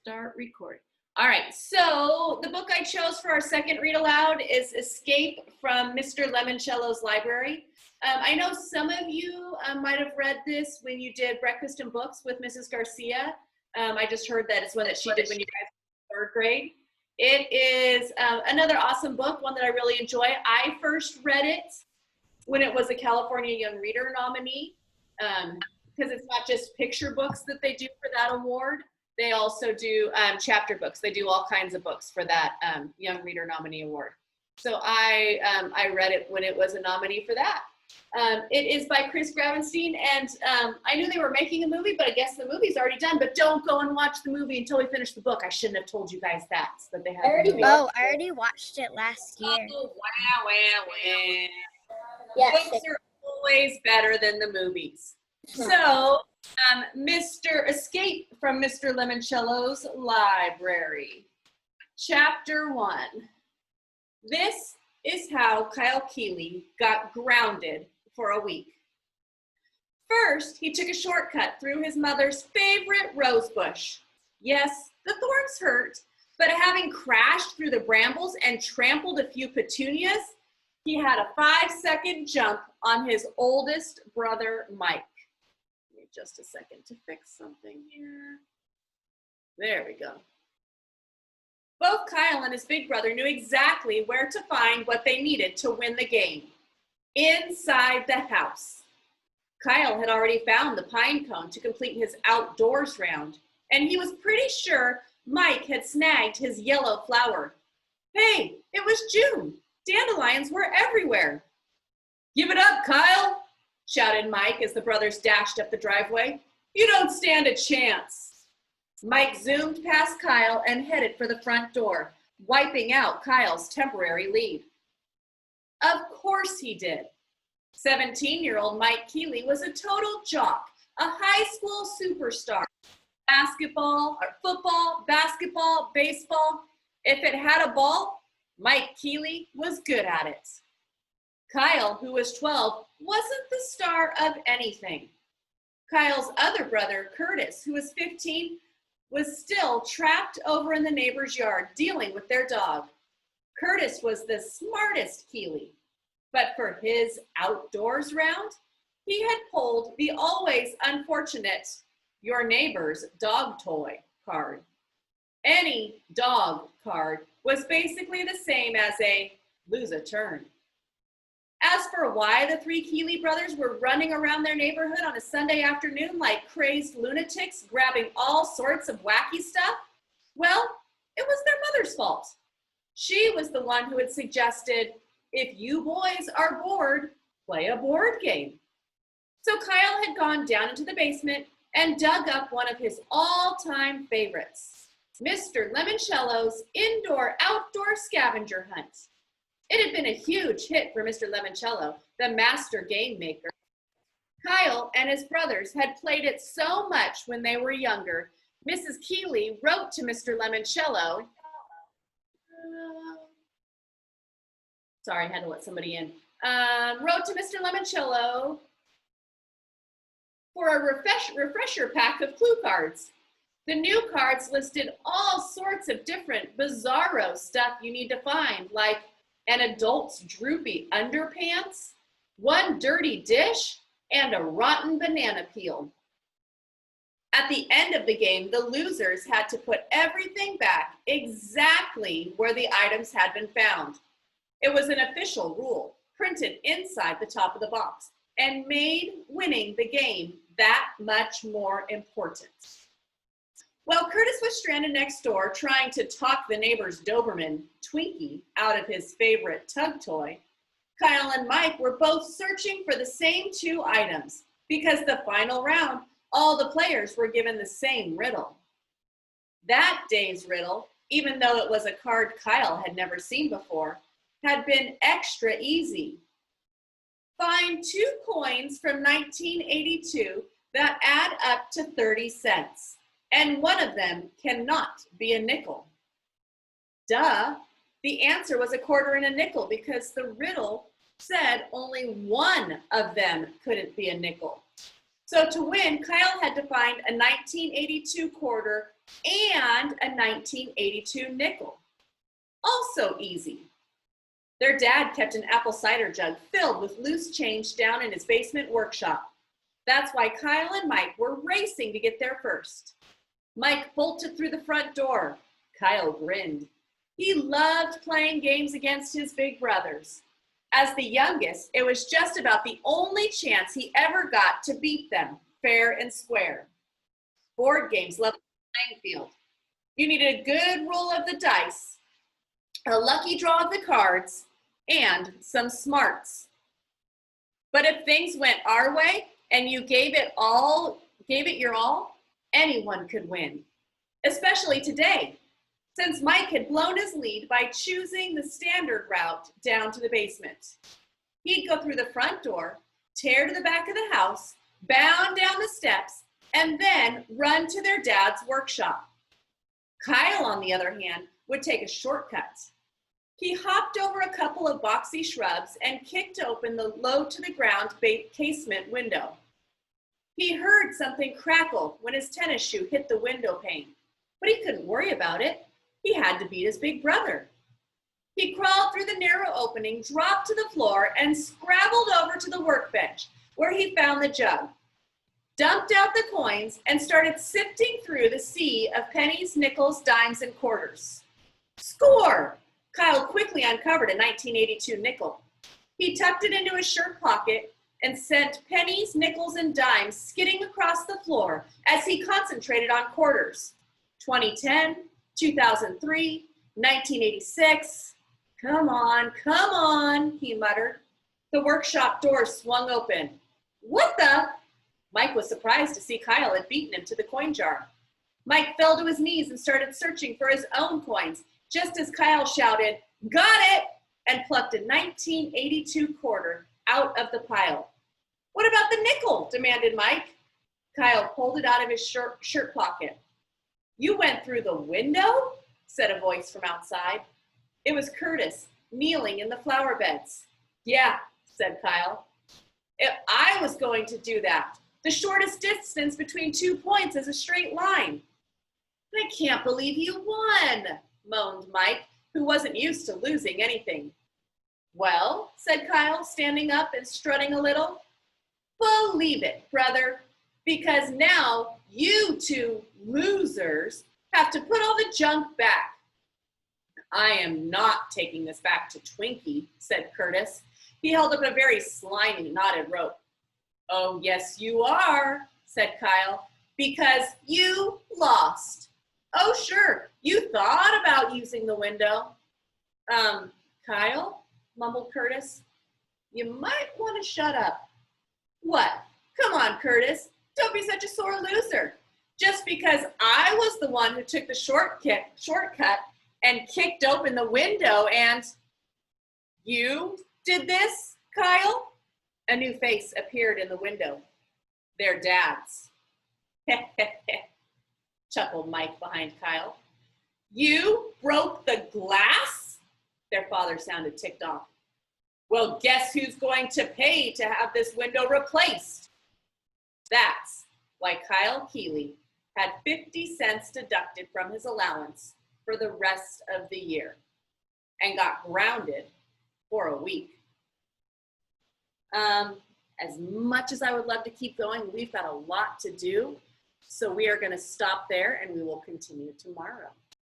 Start recording. All right, so the book I chose for our second read aloud is Escape from Mr. Lemoncello's library. I know some of you might have read this when you did Breakfast and Books with Mrs. Garcia. I just heard that it's one that she did when you guys were in third grade. It is another awesome book, one that I really enjoy. I first read it when it was a California Young Reader nominee, because it's not just picture books that they do for that award. They also do chapter books. They do all kinds of books for that Young Reader Nominee Award. So I read it when it was a nominee for that. It is by Chris Gravenstein, and I knew they were making a movie, but I guess the movie's already done. But don't go and watch the movie until we finish the book. I shouldn't have told you guys that they have. I already watched it last year. Oh, wow. Yeah, books are always better than the movies. So, Mr. Escape from Mr. Lemoncello's library. Chapter 1. This is how Kyle Keeley got grounded for a week. First, he took a shortcut through his mother's favorite rose bush. Yes, the thorns hurt, but having crashed through the brambles and trampled a few petunias, he had a 5-second jump on his oldest brother, Mike. Just a second to fix something here. There we go. Both Kyle and his big brother knew exactly where to find what they needed to win the game. Inside the house. Kyle had already found the pine cone to complete his outdoors round, and he was pretty sure Mike had snagged his yellow flower. Hey, it was June. Dandelions were everywhere. Give it up, Kyle, shouted Mike as the brothers dashed up the driveway. You don't stand a chance. Mike zoomed past Kyle and headed for the front door, wiping out Kyle's temporary lead. Of course he did. 17-year-old Mike Keeley was a total jock, a high school superstar. Basketball, or football, basketball, baseball. If it had a ball, Mike Keeley was good at it. Kyle, who was 12, wasn't the star of anything. Kyle's other brother, Curtis, who was 15, was still trapped over in the neighbor's yard dealing with their dog. Curtis was the smartest Keeley, but for his outdoors round, he had pulled the always unfortunate your neighbor's dog toy card. Any dog card was basically the same as a lose a turn. As for why the three Keeley brothers were running around their neighborhood on a Sunday afternoon like crazed lunatics, grabbing all sorts of wacky stuff, well, it was their mother's fault. She was the one who had suggested, if you boys are bored, play a board game. So Kyle had gone down into the basement and dug up one of his all-time favorites, Mr. Lemoncello's indoor-outdoor scavenger hunt. It had been a huge hit for Mr. Lemoncello, the master game maker. Kyle and his brothers had played it so much when they were younger, Mrs. Keeley wrote to Mr. Lemoncello. Sorry, I had to let somebody in. Wrote to Mr. Lemoncello for a refresher pack of clue cards. The new cards listed all sorts of different bizarro stuff you need to find, like an adult's droopy underpants, one dirty dish, and a rotten banana peel. At the end of the game, the losers had to put everything back exactly where the items had been found. It was an official rule, printed inside the top of the box, and made winning the game that much more important. While Curtis was stranded next door trying to talk the neighbor's Doberman, Twinkie, out of his favorite tug toy, Kyle and Mike were both searching for the same two items because the final round, all the players were given the same riddle. That day's riddle, even though it was a card Kyle had never seen before, had been extra easy. Find 2 coins from 1982 that add up to 30 cents. And one of them cannot be a nickel. Duh, the answer was a quarter and a nickel because the riddle said only one of them couldn't be a nickel. So to win, Kyle had to find a 1982 quarter and a 1982 nickel. Also easy. Their dad kept an apple cider jug filled with loose change down in his basement workshop. That's why Kyle and Mike were racing to get there first. Mike bolted through the front door. Kyle grinned. He loved playing games against his big brothers. As the youngest, it was just about the only chance he ever got to beat them, fair and square. Board games leveled the playing field. You needed a good roll of the dice, a lucky draw of the cards, and some smarts. But if things went our way and you gave it your all, anyone could win, especially today, since Mike had blown his lead by choosing the standard route down to the basement. He'd go through the front door, tear to the back of the house, bound down the steps, and then run to their dad's workshop. Kyle, on the other hand, would take a shortcut. He hopped over a couple of boxy shrubs and kicked open the low-to-the-ground casement window. He heard something crackle when his tennis shoe hit the window pane, but he couldn't worry about it. He had to beat his big brother. He crawled through the narrow opening, dropped to the floor, and scrabbled over to the workbench, where he found the jug, dumped out the coins, and started sifting through the sea of pennies, nickels, dimes, and quarters. Score! Kyle quickly uncovered a 1982 nickel. He tucked it into his shirt pocket and sent pennies, nickels, and dimes skidding across the floor as he concentrated on quarters. 2010, 2003, 1986. Come on, he muttered. The workshop door swung open. What the? Mike was surprised to see Kyle had beaten him to the coin jar. Mike fell to his knees and started searching for his own coins, just as Kyle shouted, "Got it!" and plucked a 1982 quarter out of the pile. What about the nickel? Demanded Mike. Kyle pulled it out of his shirt pocket. You went through the window? Said a voice from outside. It was Curtis, kneeling in the flower beds. Yeah, said Kyle. If I was going to do that. The shortest distance between 2 points is a straight line. I can't believe you won, moaned Mike, who wasn't used to losing anything. Well, said Kyle, standing up and strutting a little. Believe it, brother, because now you two losers have to put all the junk back. I am not taking this back to Twinkie, said Curtis. He held up a very slimy knotted rope. Oh, yes, you are, said Kyle, because you lost. Oh, sure, you thought about using the window. Kyle, mumbled Curtis, you might want to shut up. What? Come on, Curtis, don't be such a sore loser. Just because I was the one who took the shortcut and kicked open the window and... You did this, Kyle? A new face appeared in the window. Their dad's. Chuckled Mike behind Kyle. You broke the glass? Their father sounded ticked off. Well, guess who's going to pay to have this window replaced? That's why Kyle Keeley had 50 cents deducted from his allowance for the rest of the year and got grounded for a week. As much as I would love to keep going, we've got a lot to do. So we are going to stop there and we will continue tomorrow.